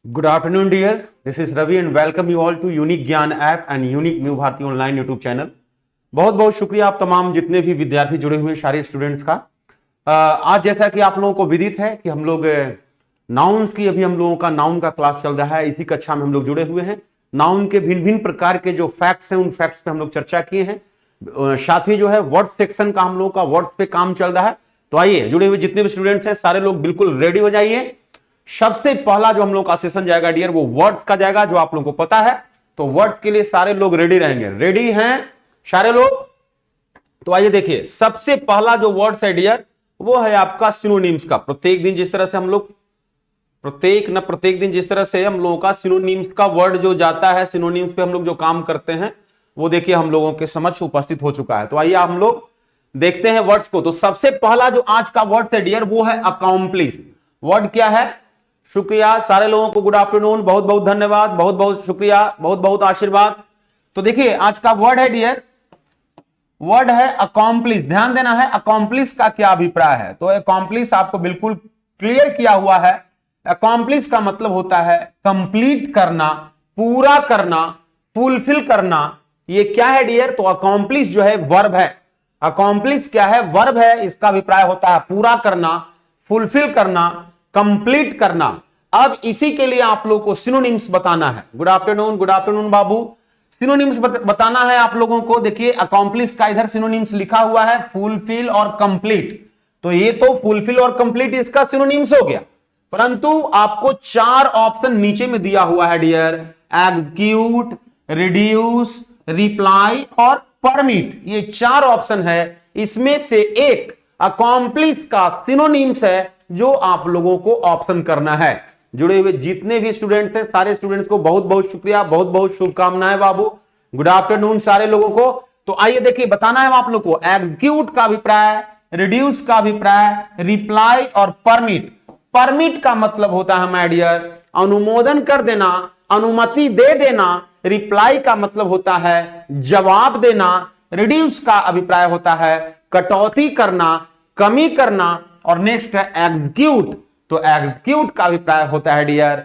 Good afternoon, dear. This is Ravi and welcome you all to Unique ज्ञान app and unique new Bharati online YouTube channel. बहुत बहुत शुक्रिया आप तमाम जितने भी विद्यार्थी जुड़े हुए सारे स्टूडेंट्स का। आज जैसा कि आप लोगों को विदित है कि हम लोग नाउन्स की अभी हम लोगों का नाउन का क्लास चल रहा है। इसी कक्षा में हम लोग जुड़े हुए हैं। नाउन के भिन्न भिन्न प्रकार के जो फैक्ट्स हैं उन फैक्ट्स पे हम लोग चर्चा किए हैं। साथ ही जो है वर्ड सेक्शन का हम लोगों का वर्ड पे काम चल रहा है। तो आइए जुड़े हुए जितने भी स्टूडेंट्स हैं सारे लोग बिल्कुल रेडी हो जाइए। सबसे पहला जो हम लोग का सेशन जाएगा डियर वो वर्ड्स का जाएगा, जो आप लोगों को पता है। तो वर्ड्स के लिए सारे लोग रेडी रहेंगे। रेडी हैं सारे लोग? तो आइए देखिए, सबसे पहला जो वर्ड्स है डियर वो है आपका सिनोनिम्स का। प्रत्येक दिन जिस तरह से हम लोग प्रत्येक दिन जिस तरह से हम लोगों का सिनोनिम्स का वर्ड जो जाता है, सिनोनिम्स पे हम लोग जो काम करते हैं वो देखिए हम लोगों के समक्ष उपस्थित हो चुका है। तो आइए हम लोग देखते हैं वर्ड्स को। तो सबसे पहला जो आज का वर्ड है डियर वो है अकॉम्प्लिश। वर्ड क्या है? शुक्रिया सारे लोगों को, गुड आफ्टरनून, बहुत बहुत धन्यवाद, बहुत बहुत शुक्रिया, बहुत बहुत आशीर्वाद। तो देखिए आज का वर्ड है डियर, वर्ड है अकॉम्प्लिश। ध्यान देना है अकॉम्प्लिश का क्या अभिप्राय है। तो अकॉम्प्लिश आपको बिल्कुल क्लियर किया हुआ है। अकॉम्प्लिश का मतलब होता है कंप्लीट करना, पूरा करना, फुलफिल करना। ये क्या है डियर? तो अकॉम्प्लिश जो है वर्ब है। अकॉम्प्लिश क्या है? वर्ब है। इसका अभिप्राय होता है पूरा करना, फुलफिल करना, कंप्लीट करना। अब इसी के लिए आप लोगों को सिनोनिम्स बताना है। गुड आफ्टरनून बाबू। सिनोनिम्स बताना है आप लोगों को। देखिए अकॉम्प्लिश का इधर सिनोनिम्स लिखा हुआ है फुलफिल और कंप्लीट। तो ये तो फुलफिल और कंप्लीट इसका सिनोनिम्स हो गया, परंतु आपको चार ऑप्शन नीचे में दिया हुआ है डियर। एग्जीक्यूट, रिड्यूस, रिप्लाई और परमिट। ये चार ऑप्शन है। इसमें से एक अकॉम्प्लिश का सिनोनिम्स है जो आप लोगों को ऑप्शन करना है। जुड़े हुए जितने भी स्टूडेंट्स हैं सारे स्टूडेंट्स को बहुत बहुत शुक्रिया, बहुत बहुत शुभकामनाएं बाबू। गुड आफ्टरनून सारे लोगों को। तो आइए देखिए बताना है आप लोग को एग्जीक्यूट का अभिप्राय, रिड्यूस का अभिप्राय, रिप्लाई और परमिट। परमिट का मतलब होता है माय डियर अनुमोदन कर देना, अनुमति दे देना। रिप्लाई का मतलब होता है जवाब देना। रिड्यूस का अभिप्राय होता है कटौती करना, कमी करना। और नेक्स्ट है एग्जीक्यूट। तो एग्जीक्यूट का अभिप्राय होता है डियर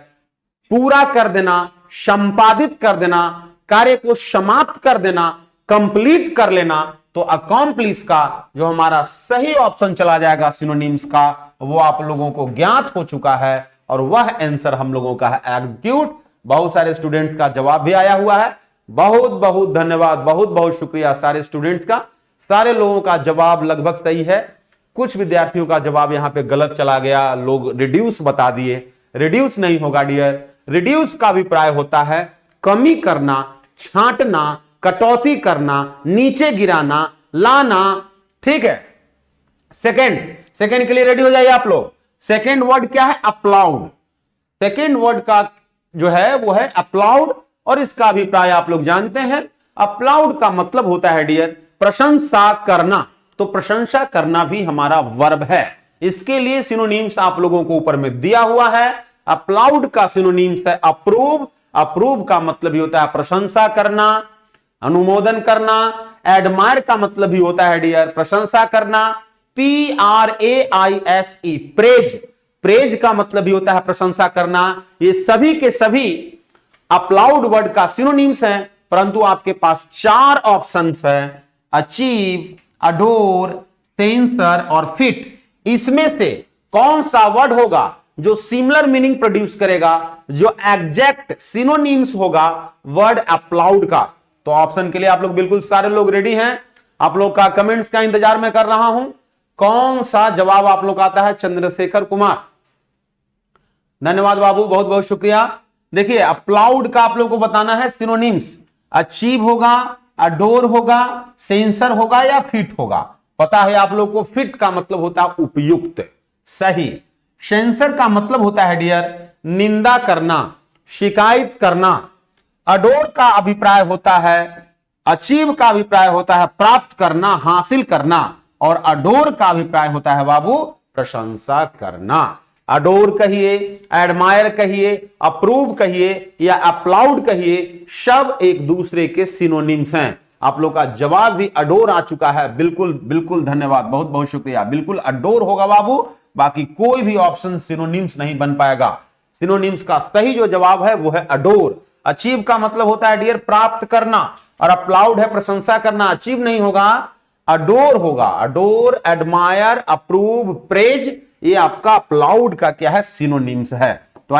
पूरा कर देना, संपादित कर देना, कार्य को समाप्त कर देना, कंप्लीट कर लेना। तो अकॉम्प्लिश का जो हमारा सही ऑप्शन चला जाएगा सिनोनिम्स का, वो आप लोगों को ज्ञात हो चुका है और वह आंसर हम लोगों का है एग्जीक्यूट। बहुत सारे स्टूडेंट्स का जवाब भी आया हुआ है। बहुत बहुत धन्यवाद, बहुत बहुत शुक्रिया सारे स्टूडेंट्स का। सारे लोगों का जवाब लगभग सही है। कुछ विद्यार्थियों का जवाब यहां पे गलत चला गया, लोग रिड्यूस बता दिए। रिड्यूस नहीं होगा डियर। रिड्यूस का अभिप्राय होता है कमी करना, छांटना, कटौती करना, नीचे गिराना, लाना। ठीक है। सेकंड के लिए रेडी हो जाइए आप लोग। सेकंड वर्ड क्या है? अप्लाउड। सेकंड वर्ड का जो है वो है अप्लाउड और इसका अभिप्राय आप लोग जानते हैं। अप्लाउड का मतलब होता है डियर प्रशंसा करना। तो प्रशंसा करना भी हमारा वर्ब है। इसके लिए सिनोनिम्स आप लोगों को ऊपर में दिया हुआ है। अप्लाउड का सिनोनिम्स है अप्रूव। अप्रूव का मतलब ही होता है प्रशंसा करना, अनुमोदन करना। एडमायर का मतलब ही होता है डियर प्रशंसा करना। PRAISE praise. प्रेज का मतलब ही होता है प्रशंसा करना। ये सभी के सभी अप्लाउड वर्ड का सिनोनिम्स हैं, परंतु आपके पास चार ऑप्शंस हैं अचीव, अडोर, सेंसर और फिट। इसमें से कौन सा वर्ड होगा जो सिमिलर मीनिंग प्रोड्यूस करेगा, जो एग्जैक्ट सिनोनिम्स होगा वर्ड अप्लाउड का? तो ऑप्शन के लिए आप लोग बिल्कुल सारे लोग रेडी हैं। आप लोग का कमेंट्स का इंतजार मैं कर रहा हूं। कौन सा जवाब आप लोग आता है? चंद्रशेखर कुमार, धन्यवाद बाबू, बहुत बहुत शुक्रिया। देखिए अप्लाउड का आप लोग को बताना है सिनोनिम्स। अचीव होगा, अडोर होगा, सेंसर होगा या फिट होगा? पता है आप लोग को फिट का मतलब होता है उपयुक्त, सही। सेंसर का मतलब होता है डियर निंदा करना, शिकायत करना। अडोर का अभिप्राय होता है, अचीव का अभिप्राय होता है प्राप्त करना, हासिल करना। और अडोर का अभिप्राय होता है बाबू प्रशंसा करना। अडोर कहिए, एडमायर कहिए, अप्रूव कहिए या अप्लाउड कहिए, सब एक दूसरे के सिनोनिम्स हैं। आप लोग का जवाब भी अडोर आ चुका है। बिल्कुल बिल्कुल धन्यवाद, बहुत बहुत शुक्रिया। बिल्कुल अडोर होगा बाबू, बाकी कोई भी ऑप्शन सिनोनिम्स नहीं बन पाएगा। सिनोनिम्स का सही जो जवाब है वो है अडोर। अचीव का मतलब होता है डियर प्राप्त करना, और अप्लाउड है प्रशंसा करना। अचीव नहीं होगा, अडोर होगा। अडोर, एडमायर, अप्रूव, प्रेज, ये आपका अप्लाउड का क्या है, सिनोनिम्स है। तो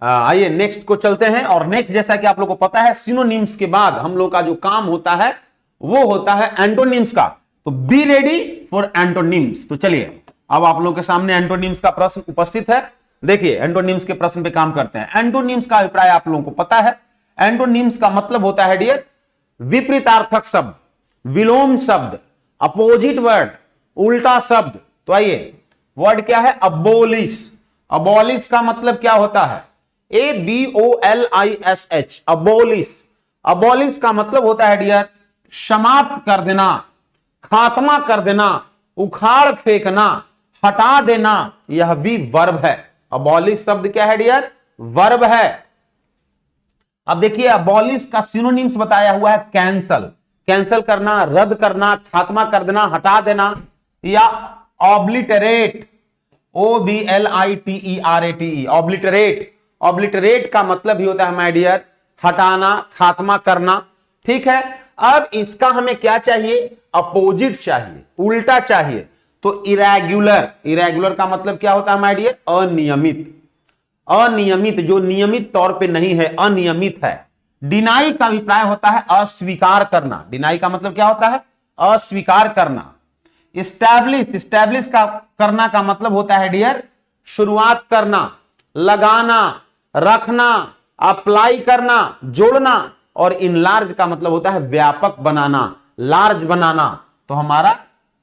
आइए नेक्स्ट को चलते हैं। और नेक्स्ट, जैसा कि आप लोगों को पता है, सिनोनिम्स के बाद हम लोग का जो काम होता है वो होता है एंटोनिम्स का। तो बी रेडी फॉर एंटोनिम्स। तो चलिए अब आप लोगों के सामने एंटोनिम्स का प्रश्न उपस्थित है। देखिए एंटोनिम्स के प्रश्न पे काम करते हैं। एंटोनिम्स का अभिप्राय आप लोगों को पता है। एंटोनिम्स का मतलब होता है डियर विपरीतार्थक शब्द, विलोम शब्द, अपोजिट वर्ड, उल्टा शब्द। तो आइए, वर्ड क्या है, अबोलिश। अबोलिश का मतलब क्या होता है, ABOLISH, अबोलिश। अबोलिश का मतलब होता है डियर समाप्त कर देना, खात्मा कर देना, उखाड़ फेंकना, हटा देना। यह भी वर्ब है। अबॉलिश शब्द क्या है डियर, वर्ब है। अब देखिए अबॉलिश का सिनोनिम्स बताया हुआ है कैंसल, कैंसल करना, रद्द करना, खात्मा कर देना, हटा देना, या ऑब्लिटरेट, OBLITERATE, ऑब्लिटरेट। ऑब्लिटरेट का मतलब ही होता है माय डियर हटाना, खात्मा करना। ठीक है, अब इसका हमें क्या चाहिए, अपोजिट चाहिए, उल्टा चाहिए। तो इरेगुलर, इरेगुलर का मतलब क्या होता है माय डियर, अनियमित। अनियमित, जो नियमित तौर पे नहीं है, अनियमित है। डिनाई का अभिप्राय होता है अस्वीकार करना। डिनाई का मतलब क्या होता है, अस्वीकार करना। इस्टैब्लिश, इस्टैब्लिश का करना का मतलब होता है डियर शुरुआत करना, लगाना, रखना, अप्लाई करना, जोड़ना। और इनलार्ज का मतलब होता है व्यापक बनाना, लार्ज बनाना। तो हमारा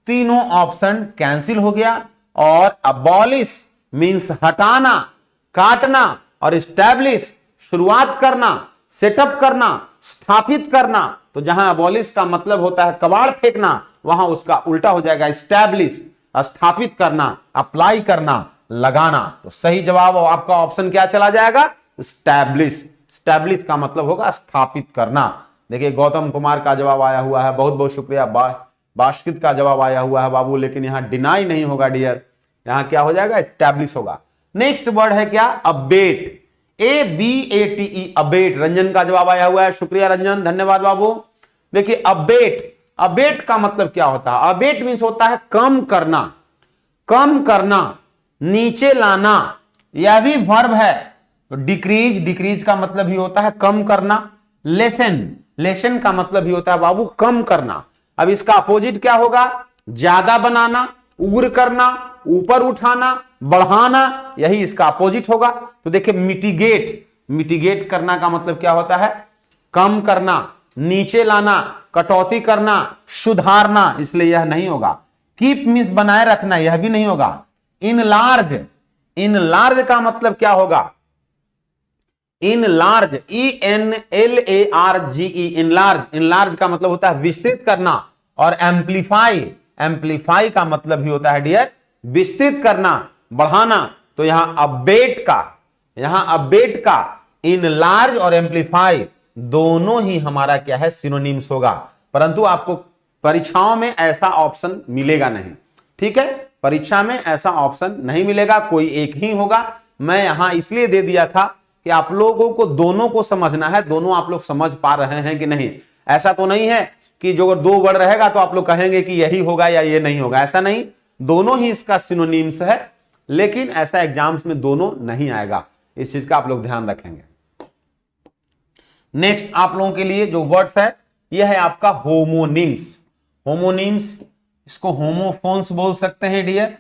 तीनों ऑप्शन कैंसिल हो गया। और अबॉलिश मींस हटाना, काटना, और इस्टैब्लिश शुरुआत करना, सेटअप करना, स्थापित करना। तो जहां अबॉलिश का मतलब होता है कबाड़ फेंकना, वहां उसका उल्टा हो जाएगा इस्टैब्लिश, स्थापित करना, अप्लाई करना, लगाना। तो सही जवाब आपका ऑप्शन क्या चला जाएगा, स्टैब्लिश। स्टैब्लिश का मतलब होगा स्थापित करना। देखिए गौतम कुमार का जवाब आया हुआ है, बहुत बहुत शुक्रिया। बाष्कित का जवाब आया हुआ है बाबू, लेकिन यहां डिनाई नहीं होगा डियर, यहां क्या हो जाएगा, स्टैब्लिश होगा। नेक्स्ट वर्ड है क्या, अबेट, ABATE, अबेट। रंजन का जवाब आया हुआ है, शुक्रिया रंजन, धन्यवाद बाबू। देखिए अबेट, अबेट का मतलब क्या होता है, अबेट मीन्स होता है कम करना, कम करना, नीचे लाना। यह भी वर्ब है। तो डिक्रीज, डिक्रीज का मतलब ही होता है कम करना। लेसन, लेसन का मतलब ही होता है बाबू कम करना। अब इसका अपोजिट क्या होगा, ज्यादा बनाना, उग्र करना, ऊपर उठाना, बढ़ाना, यही इसका अपोजिट होगा। तो देखिए मिटिगेट, मिटिगेट करना का मतलब क्या होता है, कम करना, नीचे लाना, कटौती करना, सुधारना, इसलिए यह नहीं होगा। कीप मींस बनाए रखना, यह भी नहीं होगा। इनलार्ज, इनलार्ज का मतलब क्या होगा, इनलार्ज, ENLARGE, इनलार्ज। इनलार्ज का मतलब होता है विस्तृत करना। और एम्पलीफाई, एम्पलीफाई का मतलब ही होता है डियर विस्तृत करना, बढ़ाना। तो यहां अबेट का, यहां अबेट का इनलार्ज और एम्पलीफाई दोनों ही हमारा क्या है, सिनोनिम्स होगा। परंतु आपको परीक्षाओं में ऐसा ऑप्शन मिलेगा नहीं। ठीक है, परीक्षा में ऐसा ऑप्शन नहीं मिलेगा, कोई एक ही होगा। मैं यहां इसलिए दे दिया था कि आप लोगों को दोनों को समझना है, दोनों आप लोग समझ पा रहे हैं कि नहीं। ऐसा तो नहीं है कि जो दो वर्ड रहेगा तो आप लोग कहेंगे कि यही होगा या ये नहीं होगा, ऐसा नहीं। दोनों ही इसका सिनोनिम्स है, लेकिन ऐसा एग्जाम्स में दोनों नहीं आएगा। इस चीज का आप लोग ध्यान रखेंगे। नेक्स्ट आप लोगों के लिए जो वर्ड्स है, यह है आपका होमोनिम्स। होमोनिम्स, इसको होमोफोन्स बोल सकते हैं डियर,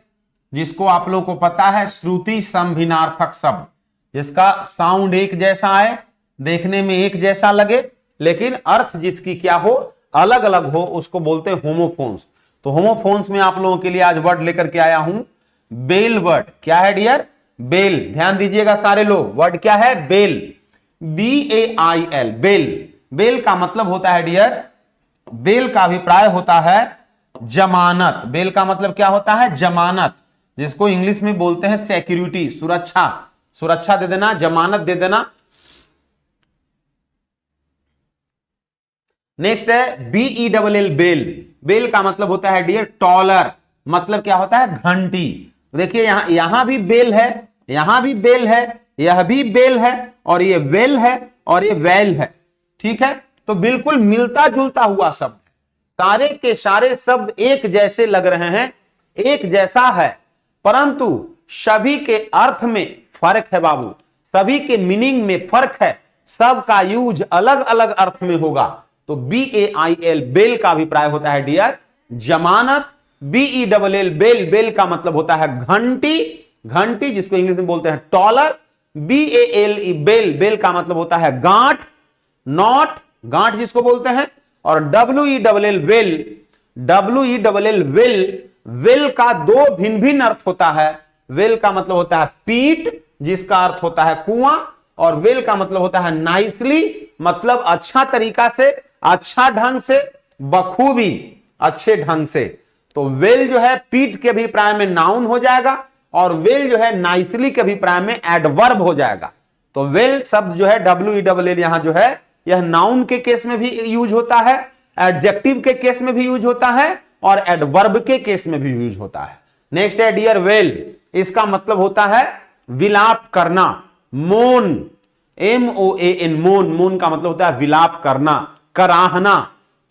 जिसको आप लोग को पता है श्रुति संभिनार्थक शब्द, जिसका साउंड एक जैसा आए, देखने में एक जैसा लगे, लेकिन अर्थ जिसकी क्या हो, अलग अलग हो, उसको बोलते हैं होमोफोन्स। तो होमोफोन्स में आप लोगों के लिए आज वर्ड लेकर के आया हूं बेल वर्ड। क्या है डियर, बेल। ध्यान दीजिएगा सारे लोग, वर्ड क्या है, बेल, BAIL, बेल। बेल का मतलब होता है डियर, बेल का अभिप्राय होता है जमानत। बेल का मतलब क्या होता है, जमानत, जिसको इंग्लिश में बोलते हैं सिक्योरिटी, सुरक्षा, सुरक्षा दे देना, जमानत दे देना। नेक्स्ट है BELL, बेल। बेल का मतलब होता है डियर टॉलर, मतलब क्या होता है, घंटी। देखिए यहां भी बेल है यहां भी बेल है, यह भी बेल है, और ये वेल है, और ये वेल है। ठीक है, तो बिल्कुल मिलता जुलता हुआ शब्द, सारे के सारे शब्द एक जैसे लग रहे हैं, एक जैसा है, परंतु सभी के अर्थ में फर्क है बाबू, सभी के मीनिंग में फर्क है, सबका यूज अलग अलग अर्थ में होगा। तो BAIL बेल का अभिप्राय होता है डियर जमानत, BELL बेल, बेल का मतलब होता है घंटी, घंटी जिसको इंग्लिश में बोलते हैं टॉलर। BALE बेल, बेल का मतलब होता है गांठ, नॉट, गांठ जिसको बोलते हैं। और WELL well, WELL well, wail का दो भिन्न भिन्न अर्थ होता है। वेल का मतलब होता है पीठ, जिसका अर्थ होता है कुआं, और वेल का मतलब होता है नाइसली, मतलब अच्छा तरीका से, अच्छा ढंग से, बखूबी, अच्छे ढंग से। तो वेल जो है पीठ के अभिप्राय में नाउन हो जाएगा, और वेल जो है नाइसली के अभिप्राय में एडवर्ब हो जाएगा। तो वेल शब्द जो है WELL यहां जो है, यह नाउन के केस में भी यूज होता है, एडजेक्टिव के केस में भी यूज होता है, और एडवर्ब के केस में भी यूज होता है। नेक्स्ट है डियर वेल, इसका मतलब होता है विलाप करना, मोन, MOAN, मोन, मोन का मतलब होता है विलाप करना, कराहना।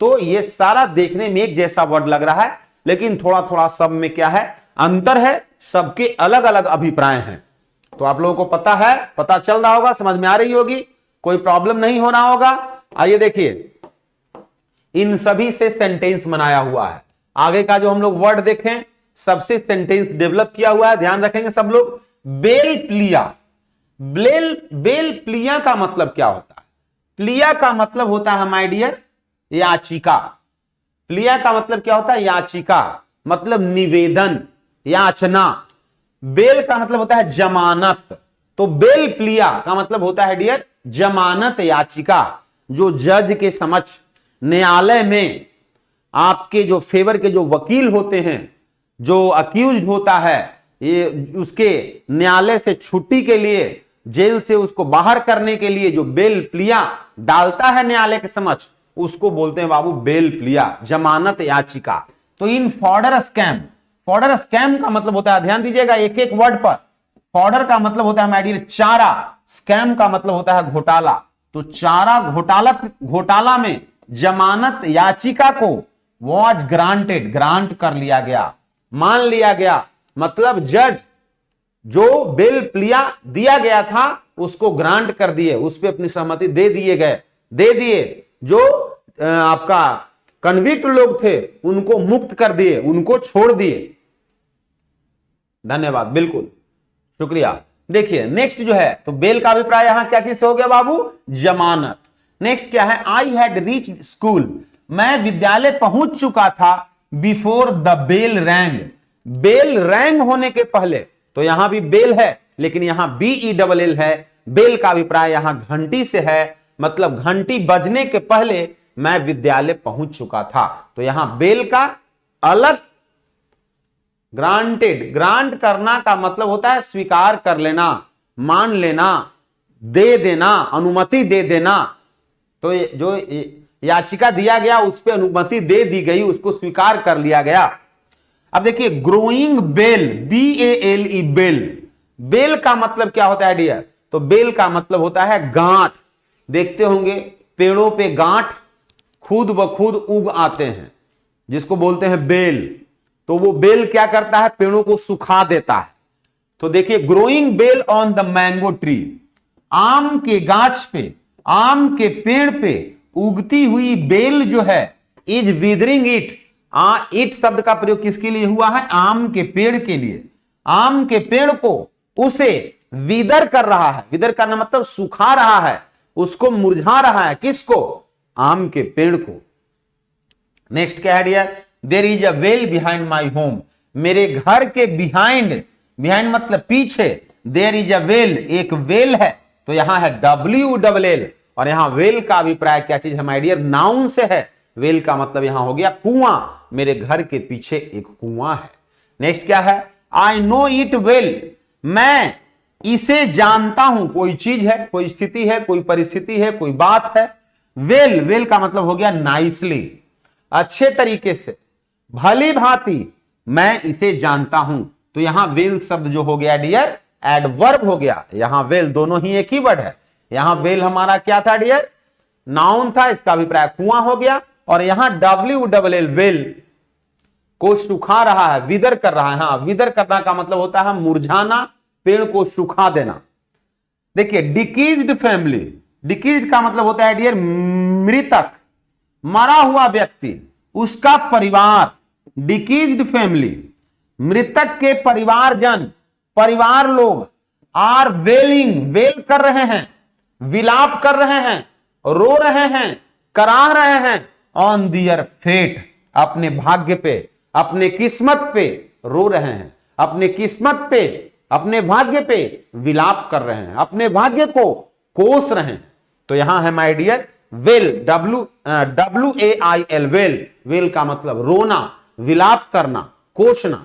तो ये सारा देखने में एक जैसा वर्ड लग रहा है, लेकिन थोड़ा थोड़ा सब में क्या है, अंतर है, सबके अलग अलग अभिप्राय हैं। तो आप लोगों को पता है, पता चल रहा होगा, समझ में आ रही होगी, कोई प्रॉब्लम नहीं होना होगा। आइए देखिए, इन सभी से सेंटेंस बनाया हुआ है। आगे का जो हम लोग वर्ड देखें, सबसे सेंटेंस डेवलप किया हुआ है, ध्यान रखेंगे सब लोग। बेल प्लिया, बेल प्लिया का मतलब क्या होता है? प्लिया का मतलब होता है माय डियर याचिका। प्लिया का मतलब क्या होता है? याचिका, मतलब निवेदन, याचना। बेल का मतलब होता है जमानत। तो बेल प्लिया का मतलब होता है डियर जमानत याचिका, जो जज के समक्ष न्यायालय में आपके जो फेवर के जो वकील होते हैं, जो अक्यूज्ड होता है, ये उसके न्यायालय से छुट्टी के लिए, जेल से उसको बाहर करने के लिए जो बेल प्लिया डालता है न्यायालय के समक्ष, उसको बोलते हैं बाबू बेल प्लिया, जमानत याचिका। तो इन फॉर्डर स्कैम, फॉर्डर स्कैम का मतलब होता है, ध्यान दीजिएगा एक एक वर्ड पर। फॉर्डर का मतलब होता है माय डियर चारा, स्कैम का मतलब होता है घोटाला। तो चारा घोटाला में जमानत याचिका को वॉज ग्रांटेड, ग्रांट कर लिया गया, मान लिया गया, मतलब जज जो बेल प्लिया दिया गया था उसको ग्रांट कर दिए, उस पर अपनी सहमति दे दिए। जो आपका कन्विक्ट लोग थे उनको मुक्त कर दिए, उनको छोड़ दिए। धन्यवाद, बिल्कुल शुक्रिया। देखिए नेक्स्ट जो है, तो बेल का अभिप्राय यहां क्या चीज से हो गया बाबू? जमानत। नेक्स्ट क्या है? आई हैड रीच स्कूल, मैं विद्यालय पहुंच चुका था। Before the bell rang, bell rang होने के पहले। तो यहां भी बेल है, लेकिन यहां BELL है। बेल का अभिप्राय यहां घंटी से है, मतलब घंटी बजने के पहले मैं विद्यालय पहुंच चुका था। तो यहां बेल का अलग, ग्रांटेड, ग्रांट करना का मतलब होता है स्वीकार कर लेना, मान लेना, दे देना, अनुमति दे देना। तो जो याचिका दिया गया उस पर अनुमति दे दी गई, उसको स्वीकार कर लिया गया। अब देखिए growing bale, BALE bale, bale का मतलब क्या होता है डियर? तो बेल का मतलब होता है गांठ। देखते होंगे पेड़ों पे गांठ खुद ब खुद उग आते हैं, जिसको बोलते हैं बेल। तो वो बेल क्या करता है? पेड़ों को सुखा देता है। तो देखिए growing bale on the mango tree, आम के गाछ पे, आम के पेड़ पे उगती हुई बेल जो है, इज विदरिंग इट। इट शब्द का प्रयोग किसके लिए हुआ है? आम के पेड़ के लिए। आम के पेड़ को उसे विदर कर रहा है, विदर करना मतलब सुखा रहा है, उसको मुरझा रहा है। किसको? आम के पेड़ को। नेक्स्ट क्या है dear? There is a well behind my home, मेरे घर के बिहाइंड, बिहाइंड मतलब पीछे, देयर इज अ वेल, एक वेल है। तो यहां है WELL, और यहां वेल का अभिप्राय क्या चीज है माय डियर? नाउन से है। वेल का मतलब यहां हो गया कुआं, मेरे घर के पीछे एक कुआं है। नेक्स्ट क्या है? आई नो इट वेल, मैं इसे जानता हूं। कोई चीज है, कोई स्थिति है, कोई परिस्थिति है, कोई बात है। वेल, वेल का मतलब हो गया नाइसली, अच्छे तरीके से, भली भांति मैं इसे जानता हूं। तो यहां वेल शब्द जो हो गया डियर एडवर्ब हो गया, यहां वेल, दोनों ही एक ही वर्ड है। यहां वेल हमारा क्या था डियर, नाउन था, इसका अभिप्राय कुआं हो गया। और यहां WLL वेल को सुखा रहा है, विदर कर रहा है। हाँ, विदर करना का मतलब होता है मुरझाना, पेड़ को सुखा देना। देखिए डिकीज्ड फैमिली, डिकीज का मतलब होता है डियर मृतक, मरा हुआ व्यक्ति, उसका परिवार। डिकीज्ड फैमिली, मृतक के परिवारजन, परिवार लोग, आर वेलिंग, वेल कर रहे हैं, विलाप कर रहे हैं, रो रहे हैं, कराह रहे हैं, ऑन दियर फेट, अपने भाग्य पे, अपने किस्मत पे रो रहे हैं, अपने किस्मत पे, अपने भाग्य पे विलाप कर रहे हैं, अपने भाग्य को कोस रहे हैं। तो यहां है my dear wail, WAIL wail, wail का मतलब रोना, विलाप करना, कोसना।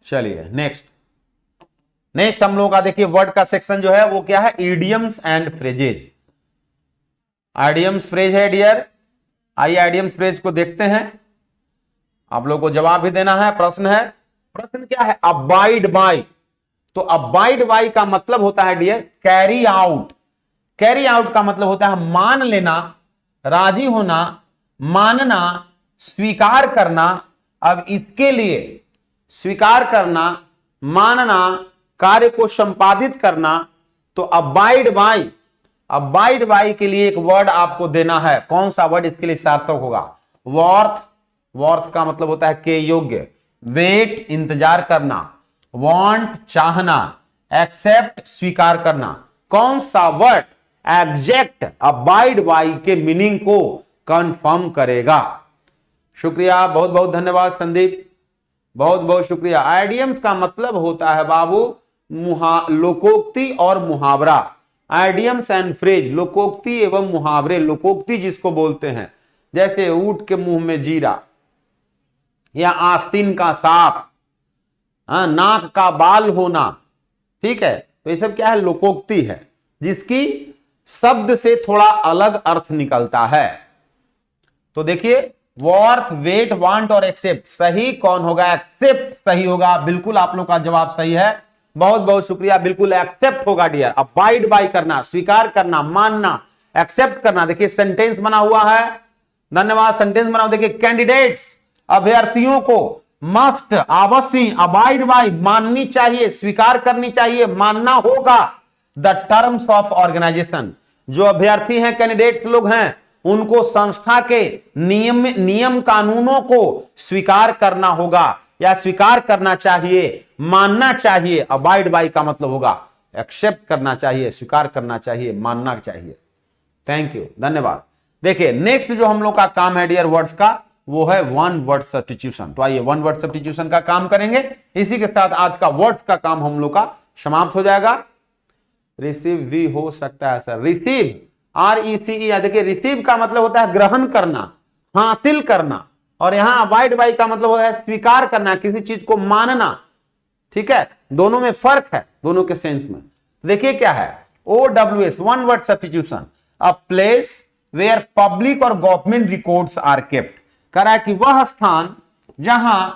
चलिए नेक्स्ट हम लोगों का देखिए वर्ड का सेक्शन जो है वो क्या है, idioms and phrases. Idioms phrase है डियर, आइए आइडियम्स फ्रेज को देखते हैं। आप लोग को जवाब भी देना है। प्रश्न क्या है, अबाइड बाय। तो अबाइड बाय का मतलब होता है dear carry out. Carry out का मतलब होता है मान लेना, राजी होना, मानना, स्वीकार करना। अब इसके लिए स्वीकार करना, मानना, कार्य को संपादित करना। तो अबाइड बाय, अबाइड बाय के लिए एक वर्ड आपको देना है। कौन सा वर्ड इसके लिए सार्थक होगा, वर्थ। वर्थ का मतलब होता है के योग्य। वेट इंतजार करना, वांट चाहना, एक्सेप्ट स्वीकार करना। कौन सा वर्ड एग्जैक्ट अबाइड बाय के मीनिंग को कंफर्म करेगा। शुक्रिया, बहुत बहुत धन्यवाद संदीप, बहुत बहुत शुक्रिया। आइडियम्स का मतलब होता है बाबू लोकोक्ति और मुहावरा। आइडियम्स एंड फ्रेज, लोकोक्ति एवं मुहावरे। लोकोक्ति जिसको बोलते हैं, जैसे ऊंट के मुंह में जीरा, या आस्तीन का सांप, नाक का बाल होना, ठीक है। तो ये सब क्या है, लोकोक्ति है, जिसकी शब्द से थोड़ा अलग अर्थ निकलता है। तो देखिए वर्थ, वेट, वांट और एक्सेप्ट, सही कौन होगा, एक्सेप्ट सही होगा। बिल्कुल आप लोग का जवाब सही है, बहुत बहुत शुक्रिया। बिल्कुल एक्सेप्ट होगा डियर। अबाइड बाय करना, स्वीकार करना, मानना, एक्सेप्ट करना। देखिए सेंटेंस बना हुआ है, धन्यवाद। सेंटेंस बना हुआ देखिए, कैंडिडेट्स अभ्यर्थियों को मस्ट अवश्य अबाइड बाय माननी चाहिए, स्वीकार करनी चाहिए, मानना होगा द टर्म्स ऑफ ऑर्गेनाइजेशन। जो अभ्यर्थी हैं, कैंडिडेट्स लोग हैं, उनको संस्था के नियम कानूनों को स्वीकार करना होगा, या स्वीकार करना चाहिए, मानना चाहिए। अबाइड बाय का मतलब होगा एक्सेप्ट करना चाहिए, स्वीकार करना चाहिए, मानना चाहिए। थैंक यू, धन्यवाद। देखिए नेक्स्ट जो हम लोग का काम है डियर वर्ड्स का, वो है वन वर्ड सब्स्टिट्यूशन। तो आइए वन वर्ड सब्स्टिट्यूशन का काम करेंगे। इसी के साथ आज का वर्ड्स का काम हम लोग का समाप्त हो जाएगा। रिसीव भी हो सकता है सर, रिसीव RECE। देखिए रिसीव का मतलब होता है ग्रहण करना, हासिल करना। और यहां अबाइड बाय का मतलब होता है स्वीकार करना, किसी चीज को मानना, ठीक है। दोनों में फर्क है, दोनों के सेंस में। देखिए क्या है, OWS one word substitution, a place where public और गवर्नमेंट रिकॉर्ड्स आर केप्ट। कह रहा है कि वह स्थान जहां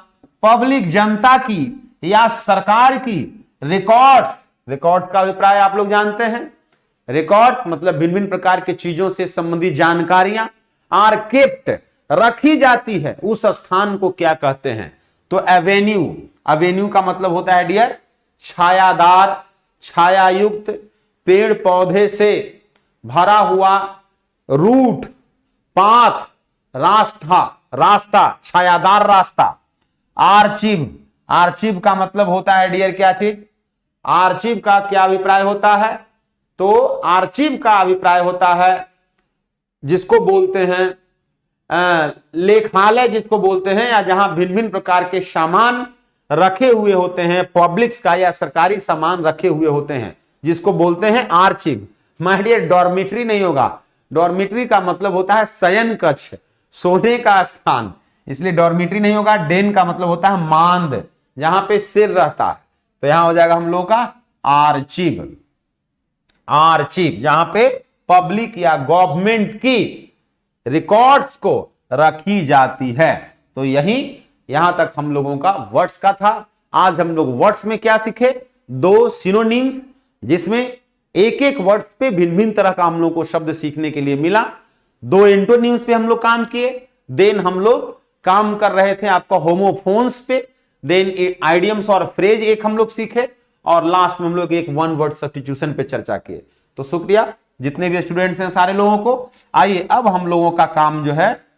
पब्लिक, जनता की या सरकार की रिकॉर्ड्स का अभिप्राय आप लोग जानते हैं। रिकॉर्ड्स मतलब भिन्न भिन्न प्रकार के चीजों से संबंधित जानकारियां, आर केप्ट रखी जाती है, उस स्थान को क्या कहते हैं। तो एवेन्यू, एवेन्यू का मतलब होता है डियर छायादार, छायायुक्त, पेड़ पौधे से भरा हुआ, रूट, पाथ, रास्ता, छायादार रास्ता। आर्चिव, आर्चिव का मतलब होता है डियर क्या चीज, आर्चिव का क्या अभिप्राय होता है। तो आर्चिव का अभिप्राय होता है जिसको बोलते हैं लेखालय, जिसको बोलते हैं, या जहां भिन्न भिन्न प्रकार के सामान रखे हुए होते हैं, पब्लिक्स का या सरकारी सामान रखे हुए होते हैं, जिसको बोलते हैं आर्चिव। माय डियर डॉर्मिट्री नहीं होगा, डॉर्मिट्री का मतलब होता है शयन कक्ष, सोने का स्थान, इसलिए डॉर्मिट्री नहीं होगा। डेन का मतलब होता है मांद, जहां पे सिर रहता है। तो यहां हो जाएगा हम लोग का आर्चिव, आर्चिव जहां पे पब्लिक या गवर्नमेंट की रिकॉर्ड्स को रखी जाती है। तो यहां तक हम लोगों का वर्ड्स का था। आज हम लोग वर्ड्स में क्या सीखे, 2 सिनोनिम्स, जिसमें एक एक वर्ड्स पे भिन्न भिन्न तरह का हम लोग को शब्द सीखने के लिए मिला। 2 एंटोनिम्स पे हम लोग काम किए, देन हम लोग काम कर रहे थे आपका होमोफोन्स पे, देन आइडियम्स और फ्रेज एक हम लोग सीखे, और लास्ट में हम लोग एक वन वर्ड सब्स्टिट्यूशन पे चर्चा किए। तो शुक्रिया जितने भी स्टूडेंट्स हैं सारे लोगों को। आइए अब हम लोगों का काम जो है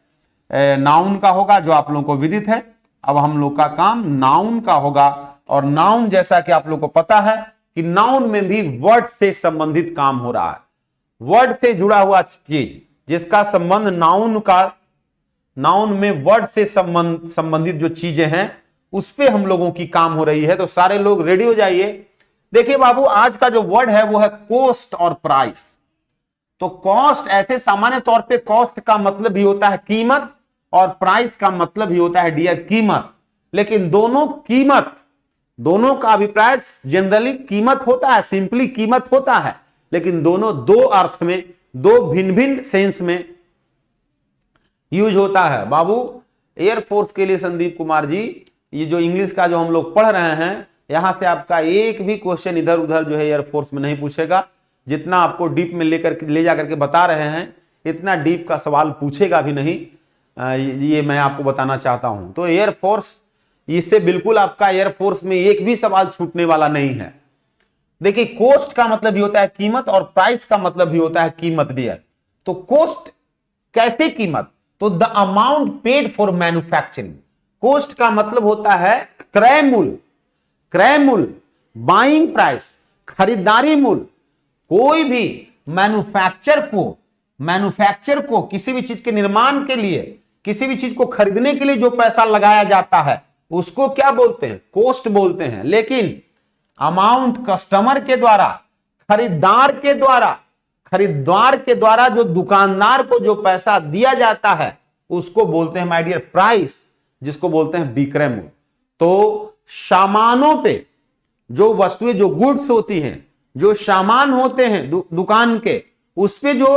नाउन का होगा, जो आप लोगों को विदित है। अब हम लोग का काम नाउन का होगा, और नाउन जैसा कि आप लोग को पता है कि नाउन में भी वर्ड से संबंधित काम हो रहा है। वर्ड से जुड़ा हुआ चीज जिसका संबंध नाउन में वर्ड से संबंधित जो चीजें हैं उस पे हम लोगों की काम हो रही है। तो सारे लोग रेडी हो जाइए। देखिए बाबू, आज का जो वर्ड है वो है कॉस्ट और प्राइस। तो कॉस्ट, ऐसे सामान्य तौर पे कॉस्ट का मतलब भी होता है कीमत, और प्राइस का मतलब भी होता है डियर कीमत। लेकिन दोनों का अभिप्राय जनरली कीमत होता है, सिंपली कीमत होता है, लेकिन दोनों 2 अर्थ में, 2 भिन्न भिन्न सेंस में यूज होता है। बाबू एयरफोर्स के लिए संदीप कुमार जी, ये जो इंग्लिश का जो हम लोग पढ़ रहे हैं, यहां से आपका एक भी क्वेश्चन इधर उधर जो है एयरफोर्स में नहीं पूछेगा। जितना आपको डीप में ले जाकर के बता रहे हैं, इतना डीप का सवाल पूछेगा भी नहीं, ये मैं आपको बताना चाहता हूं। तो एयरफोर्स, इससे बिल्कुल आपका एयरफोर्स में एक भी सवाल छूटने वाला नहीं है। देखिए, कॉस्ट का मतलब भी होता है कीमत, और प्राइस का मतलब भी होता है कीमत डियर। तो कॉस्ट कैसे कीमत, तो the amount paid for manufacturing. Cost का मतलब होता है क्रय मूल्य, बाइंग प्राइस, खरीदारी मूल्य। कोई भी मैन्युफैक्चर को किसी भी चीज के निर्माण के लिए, किसी भी चीज को खरीदने के लिए जो पैसा लगाया जाता है उसको क्या बोलते हैं, कॉस्ट बोलते हैं। लेकिन अमाउंट कस्टमर के द्वारा, खरीदार के द्वारा जो दुकानदार को जो पैसा दिया जाता है उसको बोलते हैं माय डियर प्राइस, जिसको बोलते हैं विक्रय मूल्य। तो सामानों पे जो वस्तुएं, जो गुड्स होती हैं, जो सामान होते हैं दुकान के, उस पे जो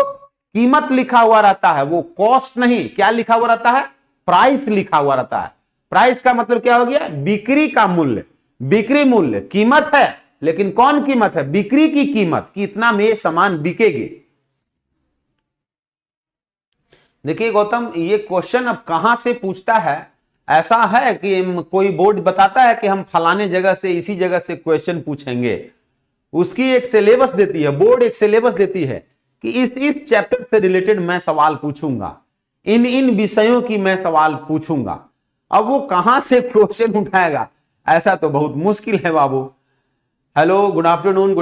कीमत लिखा हुआ रहता है वो कॉस्ट नहीं, क्या लिखा हुआ रहता है, प्राइस लिखा हुआ रहता है। प्राइस का मतलब क्या हो गया, बिक्री का मूल्य। बिक्री मूल्य कीमत है, लेकिन कौन कीमत है, बिक्री की कीमत, कि इतना में सामान बिकेगी। देखिए गौतम, ये क्वेश्चन अब कहां से पूछता है, ऐसा है कि कोई बोर्ड बताता है कि हम फलाने जगह से, इसी जगह से क्वेश्चन पूछेंगे, उसकी एक सिलेबस देती है, बोर्ड एक सिलेबस देती है कि इस चैप्टर से रिलेटेड मैं सवाल पूछूंगा, इन विषयों की मैं सवाल पूछूंगा। अब वो कहां से क्वेश्चन उठाएगा, ऐसा तो बहुत मुश्किल है बाबू। हेलो, गुड आफ्टरनून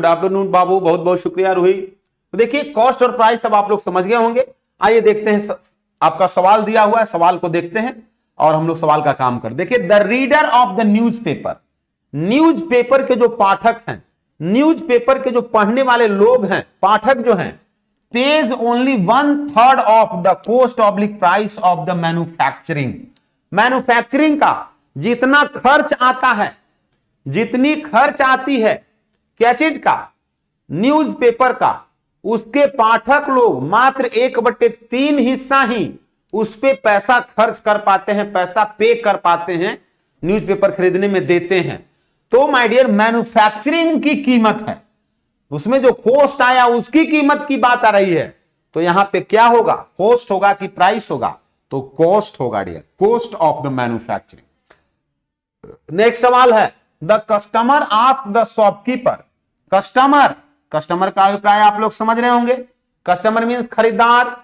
बाबू, बहुत बहुत शुक्रिया रूही। तो देखिए, कॉस्ट और प्राइस अब आप लोग समझ गए होंगे। आइए देखते हैं, आपका सवाल दिया हुआ है, सवाल को देखते हैं और हम लोग सवाल का काम कर। देखिए, the reader of the newspaper, newspaper के जो पाठक हैं, न्यूज़पेपर के जो पढ़ने वाले लोग हैं, पाठक जो हैं, page only 1/3 of the cost oblique price of the manufacturing. Manufacturing का जितना खर्च आता है, जितनी खर्च आती है, क्या चीज का, न्यूज़पेपर का, उसके पाठक लोग मात्र 1/3 हिस्सा ही उस पे पैसा खर्च कर पाते हैं, पैसा पे कर पाते हैं, न्यूज़पेपर खरीदने में देते हैं। तो माय डियर, मैन्युफैक्चरिंग की कीमत है, उसमें जो कॉस्ट आया उसकी कीमत की बात आ रही है। तो यहां पे क्या होगा, कॉस्ट होगा कि प्राइस होगा, तो कॉस्ट होगा dear, cost of the manufacturing. Next सवाल है, the customer asked the shopkeeper. Customer का अभिप्राय आप लोग समझ रहे होंगे, कस्टमर मींस खरीदार।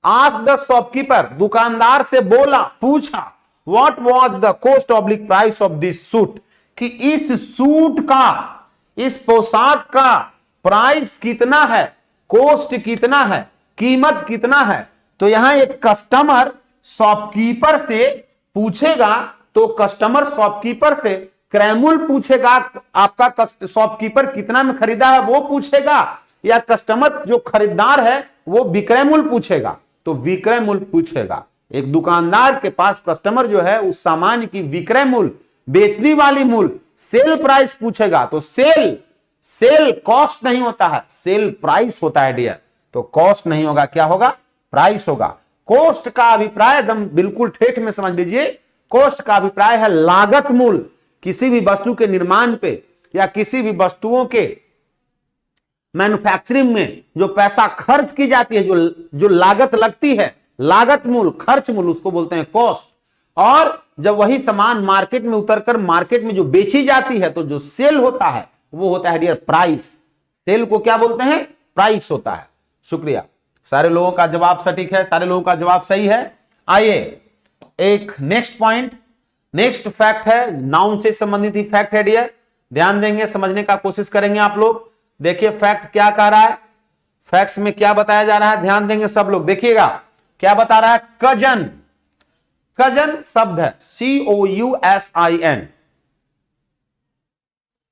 आस्क्ड द शॉपकीपर, दुकानदार से बोला, पूछा, what was the cost oblique price of this suit, कि इस सूट का, इस पोशाक का प्राइस कितना है, कॉस्ट कितना है, कीमत कितना है। तो यहां एक कस्टमर शॉपकीपर से पूछेगा, तो कस्टमर शॉपकीपर से क्रय मूल्य पूछेगा, आपका शॉपकीपर कितना में खरीदा है वो पूछेगा, या कस्टमर जो खरीदार है वो विक्रय मूल्य पूछेगा, तो विक्रय मूल्य पूछेगा। एक दुकानदार के पास कस्टमर जो है उस सामान की विक्रय मूल्य, बेचने वाली मूल्य, सेल प्राइस पूछेगा। तो सेल कॉस्ट नहीं होता है, सेल प्राइस होता है डियर। तो कॉस्ट नहीं होगा, क्या होगा, प्राइस होगा। कॉस्ट का अभिप्राय एकदम बिल्कुल ठेठ में समझ लीजिए, कॉस्ट का अभिप्राय है लागत मूल। किसी भी वस्तु के निर्माण पे या किसी भी वस्तुओं के मैन्युफैक्चरिंग में जो पैसा खर्च की जाती है, जो लागत लगती है, लागत मूल, खर्च मूल, उसको बोलते हैं कॉस्ट। और जब वही सामान मार्केट में उतरकर मार्केट में जो बेची जाती है तो जो सेल होता है वो होता है डियर प्राइस। सेल को क्या बोलते हैं? प्राइस होता है। शुक्रिया, सारे लोगों का जवाब सटीक है, सारे लोगों का जवाब सही है। आइए एक नेक्स्ट पॉइंट, नेक्स्ट फैक्ट है, नाउन से संबंधित ही फैक्ट है डियर, ध्यान देंगे, समझने का कोशिश करेंगे आप लोग। देखिए फैक्ट क्या कह रहा है, फैक्ट्स में क्या बताया जा रहा है, ध्यान देंगे सब लोग। देखिएगा क्या बता रहा है, कजन, कजन शब्द है COUSIN।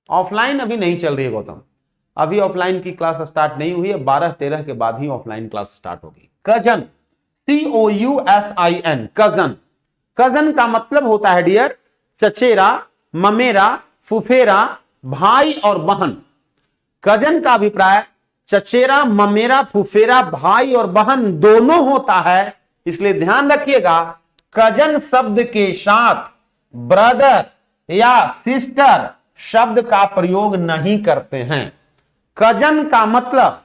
ऑफलाइन अभी नहीं चल रही है गौतम, अभी ऑफलाइन की क्लास स्टार्ट नहीं हुई है, 12-13 के बाद ही ऑफलाइन क्लास स्टार्ट होगी। Cousin COUSIN, cousin. कजन का मतलब होता है डियर चचेरा, ममेरा, फुफेरा, भाई और बहन। कजन का अभिप्राय चचेरा, ममेरा, फुफेरा, भाई और बहन दोनों होता है। इसलिए ध्यान रखिएगा, कजन शब्द के साथ ब्रदर या सिस्टर शब्द का प्रयोग नहीं करते हैं। कजन का मतलब,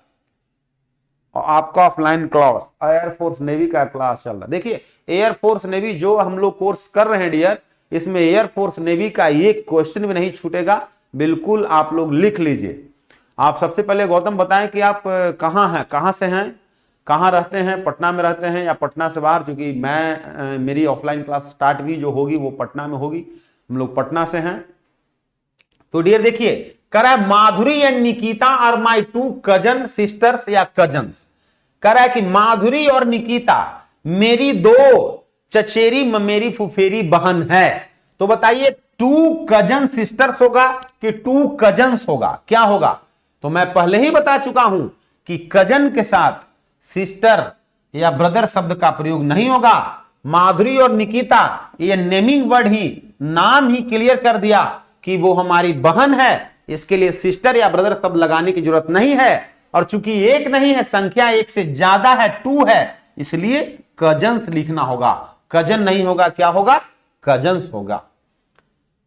आपका ऑफलाइन क्लास एयरफोर्स नेवी का क्लास चल रहा है। देखिए एयरफोर्स नेवी जो हम लोग कोर्स कर रहे हैं डियर, इसमें एयरफोर्स नेवी का एक क्वेश्चन भी नहीं छूटेगा, बिल्कुल आप लोग लिख लीजिए। आप सबसे पहले गौतम बताएं कि आप कहाँ हैं, कहाँ से हैं, कहाँ रहते हैं, पटना में रहते हैं या पटना से बाहर? क्योंकि मेरी ऑफलाइन क्लास स्टार्ट भी जो होगी वो पटना में होगी, हम लोग पटना से हैं। तो डियर देखिए कह रहा है Madhuri and Nikita are my 2 cousin sisters या कजन्स। कह रहा है कि माधुरी और निकिता मेरी 2 चचेरी ममेरी फुफेरी बहन है। तो बताइए 2 कजन सिस्टर्स होगा कि 2 कजन्स होगा, क्या होगा? तो मैं पहले ही बता चुका हूं कि कजन के साथ सिस्टर या ब्रदर शब्द का प्रयोग नहीं होगा। माधुरी और निकिता ये नेमिंग वर्ड ही, नाम ही क्लियर कर दिया कि वो हमारी बहन है, इसके लिए सिस्टर या ब्रदर शब्द लगाने की जरूरत नहीं है। और चूंकि एक नहीं है, संख्या एक से ज्यादा है, 2 है, इसलिए कजन्स लिखना होगा, कजन नहीं होगा, क्या होगा? कजन्स होगा।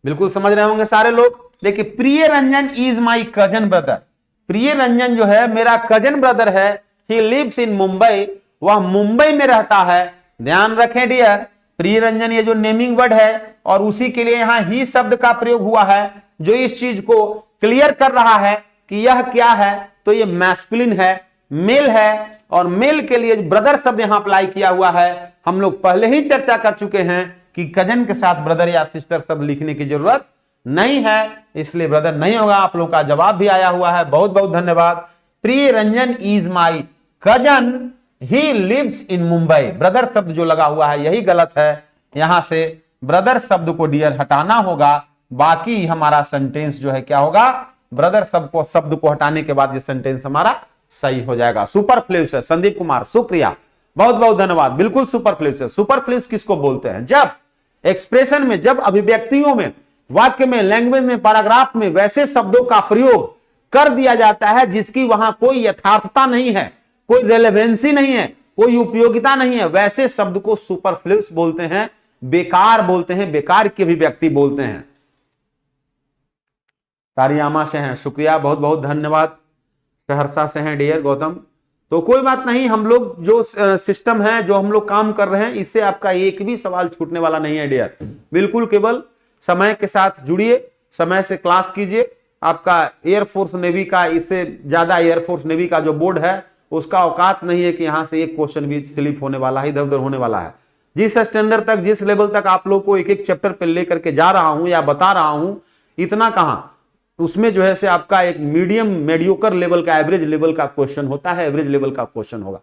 बिल्कुल समझ रहे होंगे सारे लोग। देखिए प्रिय Ranjan is my cousin brother. प्रिय रंजन जो है मेरा कजन ब्रदर है। ही लिव्स इन मुंबई, वह मुंबई में रहता है। ध्यान रखें डियर, प्रिय रंजन ये जो नेमिंग वर्ड है और उसी के लिए यहां ही शब्द का प्रयोग हुआ है, जो इस चीज को क्लियर कर रहा है कि यह क्या है। तो ये मैस्कुलिन है, मेल है, और मेल के लिए ब्रदर शब्द यहां अप्लाई किया हुआ है। हम लोग पहले ही चर्चा कर चुके हैं कि कजन के साथ ब्रदर या सिस्टर शब्द लिखने की जरूरत नहीं है, इसलिए ब्रदर नहीं होगा। आप लोगों का जवाब भी आया हुआ है, बहुत बहुत धन्यवाद। प्रिय Ranjan is my cousin, he lives in Mumbai. Brother शब्द जो लगा हुआ है यही गलत है, यहां से ब्रदर शब्द को डियर हटाना होगा। बाकी हमारा सेंटेंस जो है क्या होगा, ब्रदर शब्द को हटाने के बाद ये सेंटेंस हमारा सही हो जाएगा। सुपरफ्लूस है संदीप कुमार, शुक्रिया, बहुत बहुत धन्यवाद। बिल्कुल सुपरफ्लूस है। सुपरफ्लूस किसको बोलते हैं? जब एक्सप्रेशन में, जब अभिव्यक्तियों में, वाक्य में, लैंग्वेज में, पैराग्राफ में वैसे शब्दों का प्रयोग कर दिया जाता है जिसकी वहां कोई यथार्थता नहीं है, कोई रेलेवेंसी नहीं है, कोई उपयोगिता नहीं है, वैसे शब्द को सुपरफ्लूस बोलते हैं, बेकार बोलते हैं, बेकार की अभिव्यक्ति बोलते हैं। कारियामा से हैं, शुक्रिया, बहुत बहुत धन्यवाद। सहरसा से हैं डियर गौतम। तो कोई बात नहीं, हम लोग जो सिस्टम है, जो हम लोग काम कर रहे हैं, इससे आपका एक भी सवाल छूटने वाला नहीं है डियर। बिल्कुल केवल समय के साथ जुड़िए, समय से क्लास कीजिए। आपका एयरफोर्स नेवी का, इससे ज्यादा एयरफोर्स नेवी का जो बोर्ड है उसका औकात नहीं है कि यहां से एक क्वेश्चन भी स्लिप होने वाला है, इधर उधर होने वाला है। जिस स्टैंडर्ड तक, जिस लेवल तक आप लोग को एक एक चैप्टर पे लेकर के जा रहा हूं या बता रहा हूं, इतना कहां, उसमें जो है से आपका एक मीडियम मेडियोकर लेवल का, एवरेज लेवल का क्वेश्चन होता है, एवरेज लेवल का क्वेश्चन होगा,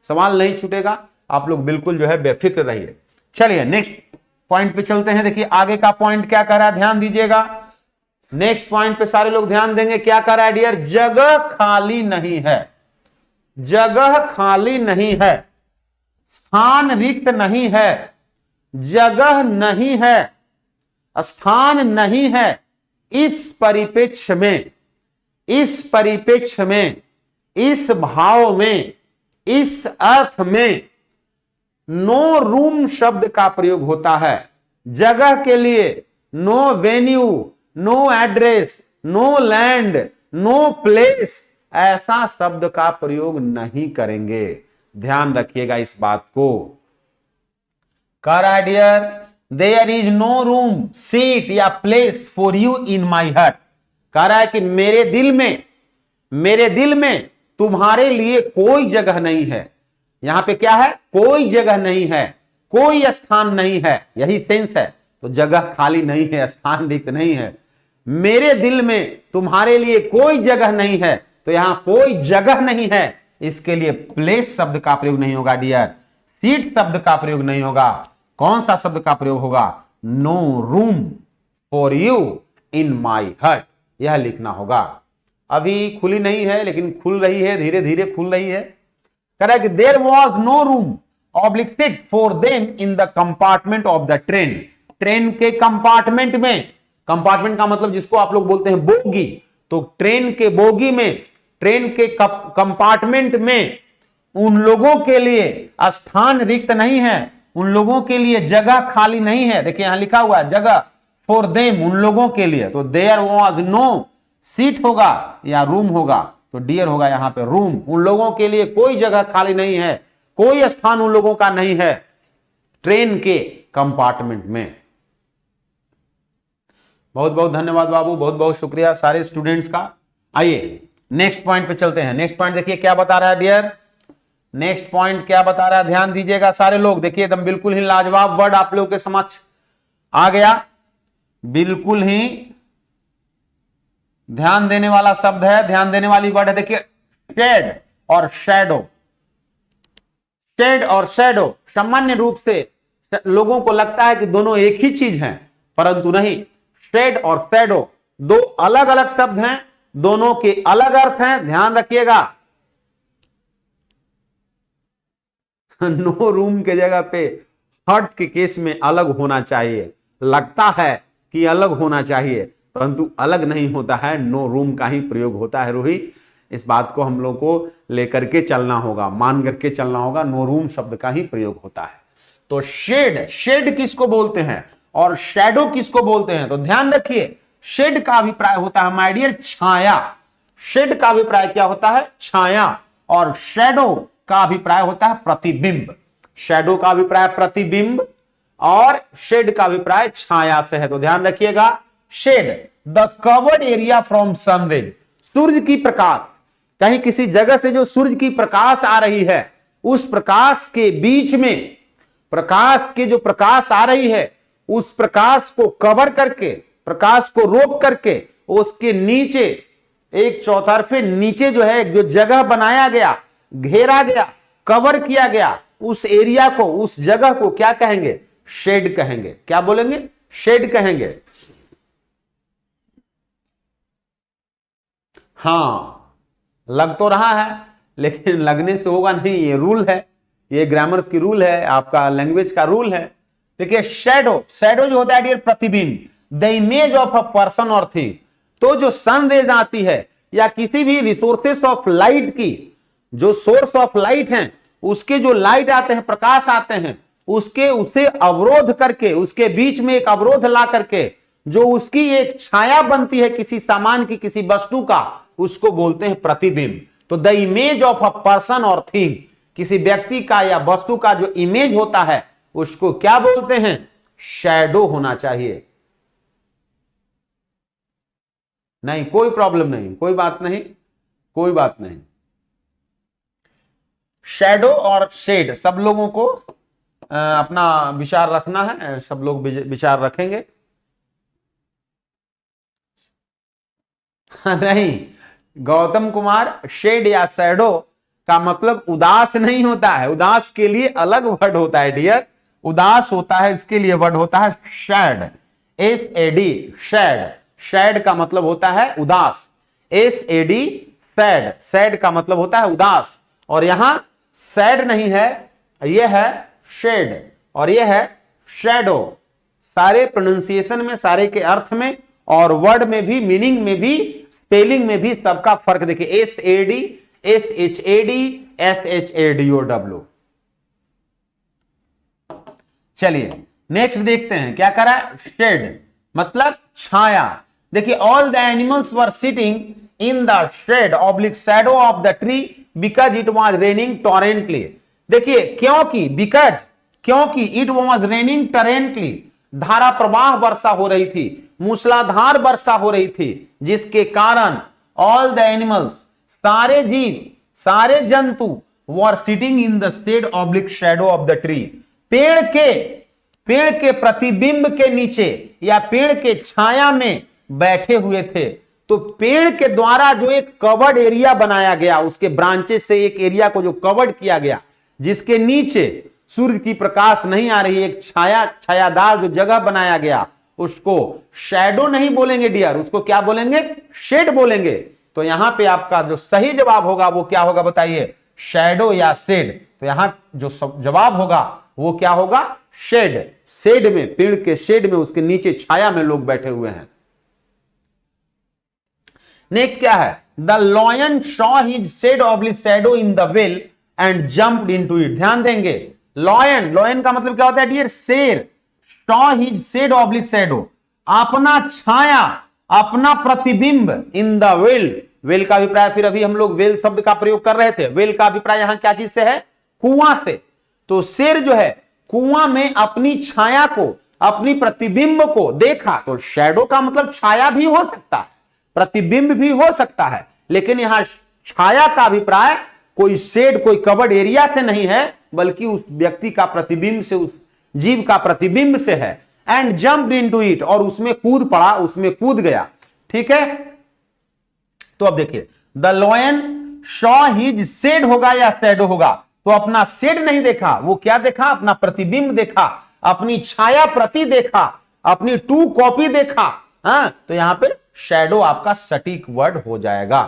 सवाल नहीं छूटेगा। आप लोग बिल्कुल जो है बेफिक्र रहिए। चलिए नेक्स्ट पॉइंट पे चलते हैं। देखिए आगे का पॉइंट क्या कर रहा है, ध्यान दीजिएगा। नेक्स्ट पॉइंट पे सारे लोग ध्यान देंगे। क्या कर रहा है डियर, जगह खाली नहीं है, जगह खाली नहीं है, स्थान रिक्त नहीं है, जगह नहीं है, स्थान नहीं है। इस परिप्रेक्ष्य में, इस परिप्रेक्ष्य में, इस भाव में, इस अर्थ में नो रूम शब्द का प्रयोग होता है। जगह के लिए, no venue, no address, no land, no place, ऐसा शब्द का प्रयोग नहीं करेंगे। ध्यान रखिएगा इस बात को। कर dear, there is no room, seat या place for you in my heart. कह रहा है कि मेरे दिल में तुम्हारे लिए कोई जगह नहीं है। यहां पे क्या है? कोई जगह नहीं है, कोई स्थान नहीं है, यही सेंस है। तो जगह खाली नहीं है, स्थान रिक्त नहीं है। मेरे दिल में तुम्हारे लिए कोई जगह नहीं है, तो यहां कोई जगह नहीं है, इसके लिए प्लेस शब्द का प्रयोग नहीं होगा डियर, सीट शब्द का प्रयोग नहीं होगा। कौन सा शब्द का प्रयोग होगा? No room for you in my heart, यह लिखना होगा। अभी खुली नहीं है लेकिन खुल रही है, धीरे धीरे खुल रही है। कह रहा है कि there was no room oblique seat for them in the compartment of the train. Train के कंपार्टमेंट में, कंपार्टमेंट का मतलब जिसको आप लोग बोलते हैं बोगी, तो ट्रेन के बोगी में, ट्रेन के कंपार्टमेंट में उन लोगों के लिए स्थान रिक्त नहीं है, उन लोगों के लिए जगह खाली नहीं है। देखिए यहां लिखा हुआ है जगह, फॉर देम, उन लोगों के लिए। तो देयर वॉज नो सीट होगा या रूम होगा, तो डियर होगा यहां पे रूम। उन लोगों के लिए कोई जगह खाली नहीं है, कोई स्थान उन लोगों का नहीं है ट्रेन के कंपार्टमेंट में। बहुत बहुत धन्यवाद बाबू, बहुत बहुत शुक्रिया सारे स्टूडेंट्स का। आइए नेक्स्ट पॉइंट पे चलते हैं। नेक्स्ट पॉइंट देखिए क्या बता रहा है डियर, नेक्स्ट पॉइंट क्या बता रहा है, ध्यान दीजिएगा सारे लोग। देखिए एकदम बिल्कुल ही लाजवाब वर्ड आप लोगों के समक्ष आ गया, बिल्कुल ही ध्यान देने वाला शब्द है, ध्यान देने वाली वर्ड है। देखिए शेड और शैडो। शेड और शैडो सामान्य रूप से लोगों को लगता है कि दोनों एक ही चीज हैं, परंतु नहीं। शेड और शैडो दो अलग अलग शब्द हैं, दोनों के अलग अर्थ हैं, ध्यान रखिएगा। नो रूम के जगह पे हर्ट के केस में अलग होना चाहिए, लगता है कि अलग होना चाहिए, परंतु अलग नहीं होता है, नो रूम का ही प्रयोग होता है। रोहित, इस बात को हम लोग को लेकर के चलना होगा, मान करके चलना होगा, नो रूम शब्द का ही प्रयोग होता है। तो शेड, शेड किसको बोलते हैं और शैडो किसको बोलते हैं? तो ध्यान रखिए, शेड का अभिप्राय होता है माय डियर छाया। शेड का अभिप्राय क्या होता है? छाया। और शैडो का अभिप्राय होता है प्रतिबिंब। शैडो का अभिप्राय प्रतिबिंब और शेड का अभिप्राय छाया से है। तो ध्यान रखिएगा, shade the covered area from sunrays, सूर्य की प्रकाश, कहीं किसी जगह से जो सूर्य की प्रकाश आ रही है, उस प्रकाश के बीच में, प्रकाश के जो प्रकाश आ रही है उस प्रकाश को कवर करके, प्रकाश को रोक करके, उसके नीचे एक चौतरफे नीचे जो है जो जगह बनाया गया, घेरा गया, कवर किया गया, उस एरिया को, उस जगह को क्या कहेंगे? शेड कहेंगे। क्या बोलेंगे? शेड कहेंगे। हां, लग तो रहा है लेकिन लगने से होगा नहीं, ये रूल है, ये ग्रामर्स की रूल है, आपका लैंग्वेज का रूल है। देखिए शैडो, शैडो जो होता है डियर प्रतिबिंब, the image of a person और थिंग। तो जो सन रेज आती है या किसी भी रिसोर्सेस ऑफ लाइट की, जो सोर्स ऑफ लाइट हैं, उसके जो लाइट आते हैं, प्रकाश आते हैं, उसके उसे अवरोध करके, उसके बीच में एक अवरोध ला करके जो उसकी एक छाया बनती है किसी सामान की, किसी वस्तु का, उसको बोलते हैं प्रतिबिंब। तो the image of a person और थिंग, किसी व्यक्ति का या वस्तु का जो इमेज होता है उसको क्या बोलते हैं? शैडो होना चाहिए। नहीं, कोई प्रॉब्लम नहीं, कोई बात नहीं, कोई बात नहीं। शैडो और शेड सब लोगों को अपना विचार रखना है, सब लोग विचार रखेंगे। नहीं गौतम कुमार, शेड या शैडो का मतलब उदास नहीं होता है, उदास के लिए अलग वर्ड होता है डियर। उदास होता है, इसके लिए वर्ड होता है शैड, SAD, शैड। शैड का मतलब होता है उदास, SAD, सैड। सैड का मतलब होता है उदास, और यहां सैड नहीं है, यह है शेड और यह है शैडो। सारे प्रोनाउंसिएशन में, सारे के अर्थ में और वर्ड में भी, मीनिंग में भी, स्पेलिंग में भी सबका फर्क देखिए। SAD, SHAD, SHADOW। चलिए नेक्स्ट देखते हैं क्या करा है, शेड मतलब छाया। देखिए all the animals were sitting in the shade oblique shadow of the tree because it was raining torrentially. देखिए क्योंकि इट वॉज रेनिंग टॉरेंटली, धारा प्रवाह वर्षा हो रही थी, मूसलाधार वर्षा हो रही थी, जिसके कारण ऑल द एनिमल्स, सारे जीव, सारे जंतु were sitting in the shade oblique shadow of the tree, पेड़ के प्रतिबिंब के नीचे या पेड़ के छाया में बैठे हुए थे। तो पेड़ के द्वारा जो एक कवर्ड एरिया बनाया गया, उसके ब्रांचेस से एक एरिया को जो कवर्ड किया गया, जिसके नीचे सूर्य की प्रकाश नहीं आ रही, एक छायादार जो जगह बनाया गया, उसको शैडो नहीं बोलेंगे डियर, उसको क्या बोलेंगे, शेड बोलेंगे। तो यहां पे आपका जो सही जवाब होगा वो क्या होगा बताइए, शैडो या शेड। तो यहां जो जवाब होगा वो क्या होगा, शेड। शेड में, पेड़ के शेड में, उसके नीचे छाया में लोग बैठे हुए हैं। नेक्स्ट क्या है, the lion saw his shade oblique shadow in the well and jumped into it. ध्यान देंगे, लॉयन का मतलब क्या होता है डियर, शेर। Saw his shade oblique shadow, अपना छाया, अपना प्रतिबिंब, इन द वेल का अभिप्राय, फिर अभी हम लोग वेल शब्द का प्रयोग कर रहे थे, वेल का अभिप्राय यहां क्या चीज से है, कुआं से। तो शेर जो है कुआं में अपनी छाया को, अपनी प्रतिबिंब को देखा। तो शैडो का मतलब छाया भी हो सकता है, प्रतिबिंब भी हो सकता है, लेकिन यहां छाया का अभिप्राय कोई शेड, कोई कवर्ड एरिया से नहीं है, बल्कि उस व्यक्ति का प्रतिबिंब से, उस जीव का प्रतिबिंब से है। एंड जंप्ड इनटू इट, और उसमें कूद पड़ा, उसमें कूद गया। ठीक है, तो अब देखिए, the lion saw his shade होगा या शैडो होगा, तो अपना शेड नहीं देखा, वो क्या देखा, अपना प्रतिबिंब देखा, अपनी छाया प्रति देखा, अपनी टू कॉपी देखा। तो यहां पे शैडो आपका सटीक वर्ड हो जाएगा।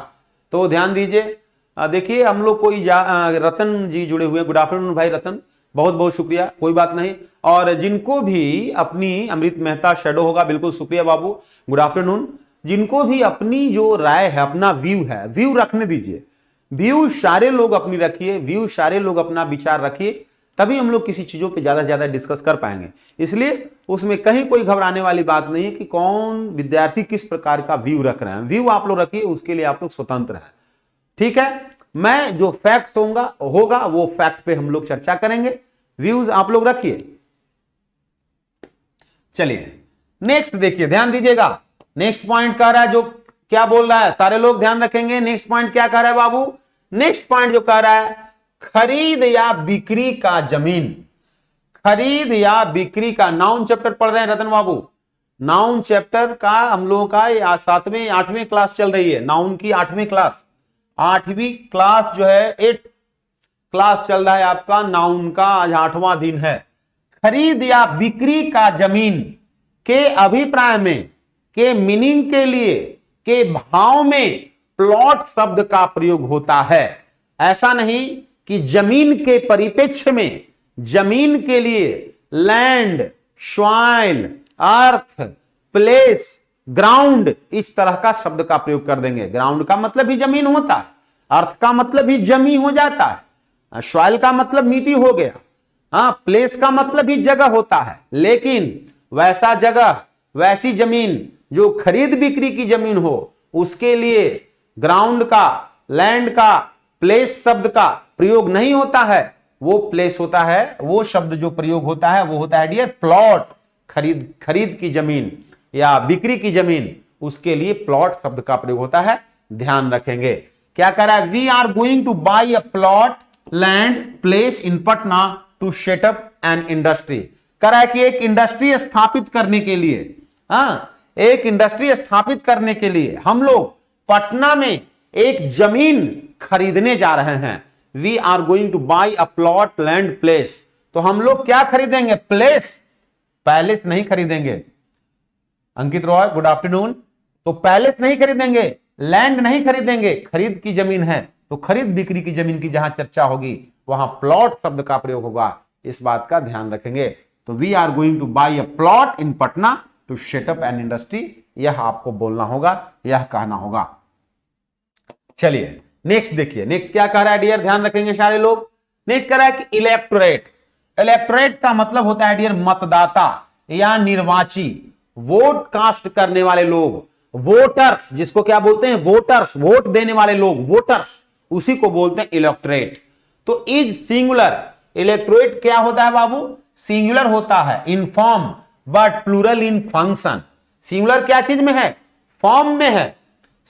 तो ध्यान दीजिए, देखिए हम लोग कोई रतन जी जुड़े हुए, गुड आफ्टरनून भाई रतन, बहुत बहुत शुक्रिया, कोई बात नहीं। और जिनको भी अपनी, अमृत मेहता शैडो होगा, बिल्कुल शुक्रिया बाबू, गुड आफ्टरनून। जिनको भी अपनी जो राय है, अपना व्यू है, व्यू रखने दीजिए, व्यू सारे लोग अपनी रखिए, व्यू सारे लोग अपना विचार रखिए, तभी हम लोग किसी चीजों पे ज्यादा से ज्यादा डिस्कस कर पाएंगे। इसलिए उसमें कहीं कोई घबराने वाली बात नहीं है कि कौन विद्यार्थी किस प्रकार का व्यू रख रहे हैं, व्यू आप लोग रखिए, उसके लिए आप लोग स्वतंत्र हैं। ठीक है, मैं जो फैक्ट होगा वो फैक्ट पे हम लोग चर्चा करेंगे, व्यूज आप लोग रखिए। चलिए नेक्स्ट देखिए, ध्यान दीजिएगा, नेक्स्ट पॉइंट कह रहा है, जो क्या बोल रहा है, सारे लोग ध्यान रखेंगे। नेक्स्ट पॉइंट क्या कह रहा है बाबू, नेक्स्ट पॉइंट जो कह रहा है, खरीद या बिक्री का जमीन, खरीद या बिक्री का। नाउन चैप्टर पढ़ रहे हैं रतन बाबू, नाउन चैप्टर का हम लोगों का 7वीं 8वीं क्लास चल रही है, नाउन की 8वीं क्लास, 8वीं क्लास जो है 8th क्लास चल रहा है आपका, नाउन का आज 8वां दिन है। खरीद या बिक्री का जमीन के अभिप्राय में, के मीनिंग के लिए, के भाव में प्लॉट शब्द का प्रयोग होता है। ऐसा नहीं कि जमीन के परिप्रेक्ष्य में, जमीन के लिए लैंड, सॉइल, अर्थ, प्लेस, ग्राउंड, इस तरह का शब्द का प्रयोग कर देंगे। ग्राउंड का मतलब भी जमीन होता है, अर्थ का मतलब भी जमी हो जाता है, सॉइल का मतलब मिट्टी हो गया, प्लेस का मतलब भी जगह होता है। लेकिन वैसा जगह, वैसी जमीन जो खरीद बिक्री की जमीन हो, उसके लिए ग्राउंड का, लैंड का, प्लेस शब्द का प्रयोग नहीं होता है। वो प्लेस होता है, वो शब्द जो प्रयोग होता है वो होता है डियर प्लॉट। खरीद की जमीन या बिक्री की जमीन, उसके लिए प्लॉट शब्द का प्रयोग होता है, ध्यान रखेंगे। क्या कह रहा है, we are going to buy a plot land place in Patna to set up an industry. कह रहा है कि एक इंडस्ट्री स्थापित करने के लिए, एक इंडस्ट्री स्थापित करने के लिए हम लोग पटना में एक जमीन खरीदने जा रहे हैं। We are going to buy a plot land place. तो हम लोग क्या खरीदेंगे, प्लेस, पैलेस नहीं खरीदेंगे। Ankit Roy good afternoon. तो पैलेस नहीं खरीदेंगे, लैंड नहीं खरीदेंगे, खरीद की जमीन है। तो खरीद बिक्री की जमीन की जहां चर्चा होगी वहां प्लॉट शब्द का प्रयोग होगा, इस बात का ध्यान रखेंगे। तो we are going to buy a plot in Patna to set up an industry, यह आपको बोलना होगा, यह कहना होगा। चलिए नेक्स्ट देखिए, नेक्स्ट क्या कह रहा है डियर, ध्यान रखेंगे सारे लोग। नेक्स्ट कह रहा है कि इलेक्टोरेट, इलेक्टोरेट का मतलब होता है डियर मतदाता या निर्वाची, वोट कास्ट करने वाले लोग, वोटर्स, जिसको क्या बोलते हैं वोटर्स, वोट देने वाले लोग, वोटर्स, उसी को बोलते हैं इलेक्टोरेट। तो इज सिंगुलर, इलेक्टोरेट क्या होता है बाबू, सिंगुलर होता है in form but plural in function. Singular क्या चीज में है, फॉर्म में है।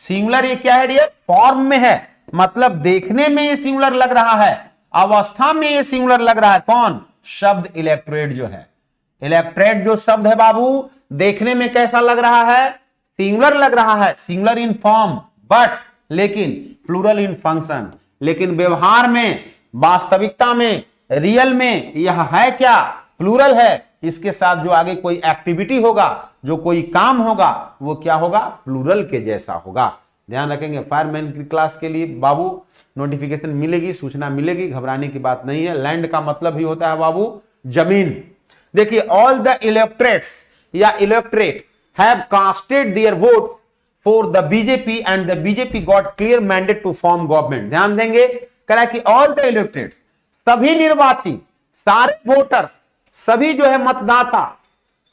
सिंगुलर ये क्या है डियर, फॉर्म में है, मतलब देखने में ये सिंगुलर लग रहा है, अवस्था में ये सिंगुलर लग रहा है। कौन, शब्द इलेक्टोरेट जो है, इलेक्टोरेट जो शब्द है बाबू देखने में कैसा लग रहा है, सिंगुलर लग रहा है, सिंगुलर इन फॉर्म बट लेकिन प्लूरल इन फंक्शन, लेकिन व्यवहार में, वास्तविकता में, रियल में यह है क्या, प्लूरल है। इसके साथ जो आगे कोई एक्टिविटी होगा, जो कोई काम होगा, वो क्या होगा, प्लूरल के जैसा होगा। ध्यान रखेंगे, फायरमैन की क्लास के लिए बाबू नोटिफिकेशन मिलेगी, सूचना मिलेगी, घबराने की बात नहीं है। लैंड का मतलब ही होता है बाबू जमीन। देखिए, ऑल द इलेक्टोरेट्स या electorate have casted their votes for the BJP and the BJP got clear mandate to form government. ध्यान देंगे, करा कि ऑल द इलेक्टोरेट्स, सभी निर्वाची, सारे वोटर्स, सभी जो है मतदाता,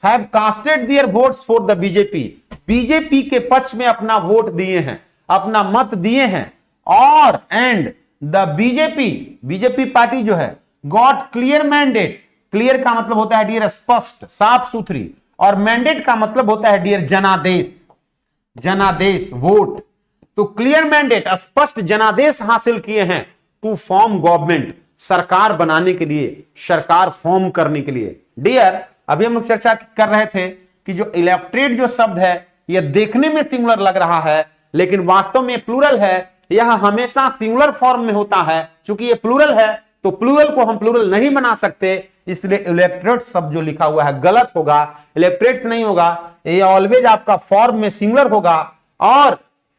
have casted their votes for the BJP, BJP के पक्ष में अपना वोट दिए हैं, अपना मत दिए हैं। और and the BJP, BJP party जो है, गॉट क्लियर मैंडेट, क्लियर का मतलब होता है डियर स्पष्ट, साफ सुथरी, और मैंडेट का मतलब होता है डियर जनादेश, जनादेश वोट। तो क्लियर मैंडेट, स्पष्ट जनादेश हासिल किए हैं टू फॉर्म गवर्नमेंट, सरकार बनाने के लिए, सरकार फॉर्म करने के लिए। डियर, अभी हम लोग चर्चा कर रहे थे कि जो इलेक्टोरेट जो शब्द है यह देखने में सिंगुलर लग रहा है, लेकिन वास्तव में प्लूरल है। यह हमेशा सिंगुलर फॉर्म में होता है। चूंकि ये प्लूरल है तो प्लूरल को हम प्लूरल नहीं बना सकते, इसलिए इलेक्टोरेट शब्द जो लिखा हुआ है गलत होगा, इलेक्टोरेट नहीं होगा। ये ऑलवेज आपका फॉर्म में सिंगुलर होगा और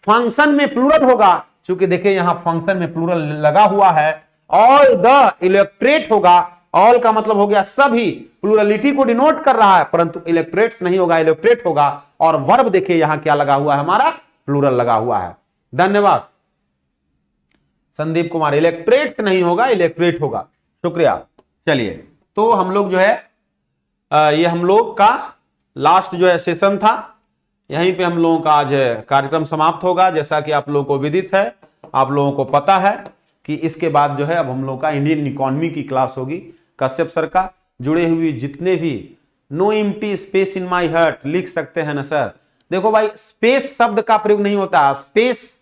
फंक्शन में प्लूरल होगा। चूंकि देखिए यहां फंक्शन में प्लूरल लगा हुआ है, ऑल द इलेक्टोरेट होगा। ऑल का मतलब हो गया सभी, प्लूरलिटी को डिनोट कर रहा है, परंतु इलेक्टोरेट्स नहीं होगा, इलेक्टोरेट होगा। और वर्ब देखिए यहां क्या लगा हुआ है, हमारा प्लूरल लगा हुआ है। धन्यवाद संदीप कुमार, इलेक्टोरेट्स नहीं होगा, इलेक्टोरेट होगा। शुक्रिया। चलिए, तो हम लोग जो है ये हम लोग का लास्ट जो है सेशन था, यहीं पे हम लोगों का आज कार्यक्रम समाप्त होगा। जैसा कि आप लोगों को विदित है, आप लोगों को पता है कि इसके बाद जो है अब हम लोग का इंडियन इकोनॉमी की क्लास होगी। कश्यप सर का जुड़े हुए जितने भी, no empty space in my heart लिख सकते हैं ना सर। देखो भाई, स्पेस शब्द का प्रयोग नहीं होता। स्पेस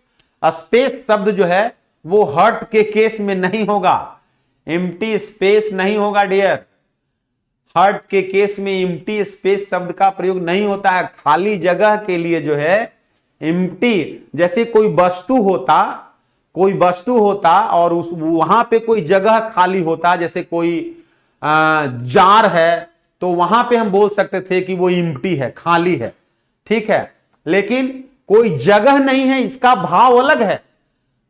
शब्द जो है वो हर्ट के केस में नहीं होगा, एम्प्टी स्पेस नहीं होगा डियर। हर्ट के केस में एम्प्टी स्पेस शब्द का प्रयोग नहीं होता है। खाली जगह के लिए जो है एम्प्टी, जैसे कोई वस्तु होता और उस वहां पे कोई जगह खाली होता, जैसे कोई जार है, तो वहां पे हम बोल सकते थे कि वो एम्प्टी है, खाली है, ठीक है। लेकिन कोई जगह नहीं है, इसका भाव अलग है।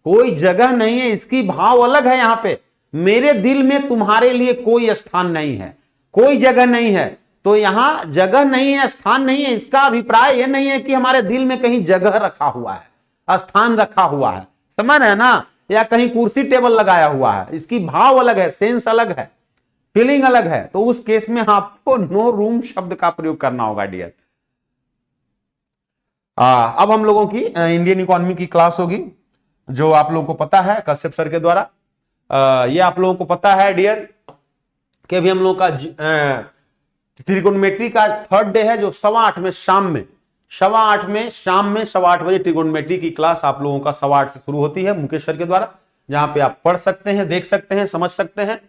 कोई जगह नहीं है, इसकी भाव अलग है। यहां पे मेरे दिल में तुम्हारे लिए कोई स्थान नहीं है, कोई जगह नहीं है। तो यहां जगह नहीं है, स्थान नहीं है, इसका अभिप्राय यह नहीं है कि हमारे दिल में कहीं जगह रखा हुआ है, स्थान रखा हुआ है, समझ रहे हैं ना, या कहीं कुर्सी टेबल लगाया हुआ है। इसकी भाव अलग है, सेंस अलग है, फीलिंग अलग है। तो उस केस में आपको नो रूम शब्द का प्रयोग करना होगा डियर। अब हम लोगों की इंडियन इकोनॉमी की क्लास होगी, जो आप लोगों को पता है कश्यप सर के द्वारा। ये आप लोगों को पता है डियर कि अभी हम लोगों का ट्रिगोनोमेट्री का थर्ड डे है, जो 8:15 में शाम में 8:15 बजे ट्रिगोनोमेट्री की क्लास आप लोगों का 8:15 से शुरू होती है मुकेश सर के द्वारा, जहां पे आप पढ़ सकते हैं, देख सकते हैं, समझ सकते हैं।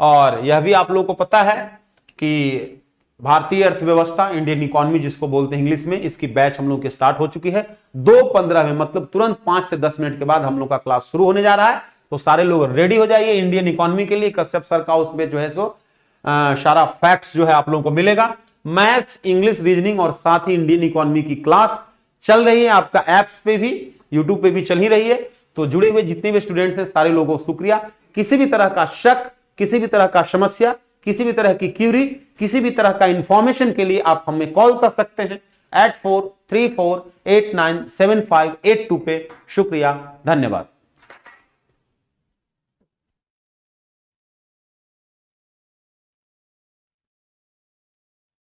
और यह भी आप लोगों को पता है कि भारतीय अर्थव्यवस्था, इंडियन इकोनॉमी जिसको बोलते हैं इंग्लिश में, इसकी बैच हम लोग की स्टार्ट हो चुकी है 2:15 में, मतलब तुरंत 5 से 10 मिनट के बाद हम लोग का क्लास शुरू होने जा रहा है। तो सारे लोग रेडी हो जाइए इंडियन इकोनॉमी के लिए। कश्यप सर का उसमें जो है सो सारा फैक्ट्स जो है आप लोगों को मिलेगा, मैथ्स, इंग्लिश, रीजनिंग, और साथ ही इंडियन इकोनॉमी की क्लास चल रही है आपका ऐप्स पे भी, यूट्यूब पे भी चल ही रही है। तो जुड़े हुए जितने भी स्टूडेंट्स हैं सारे लोगों को शुक्रिया। किसी भी तरह का शक, किसी भी तरह का समस्या, किसी भी तरह की क्यूरी, किसी भी तरह का इंफॉर्मेशन के लिए आप हमें कॉल कर सकते हैं 8434897582 पे। शुक्रिया, धन्यवाद।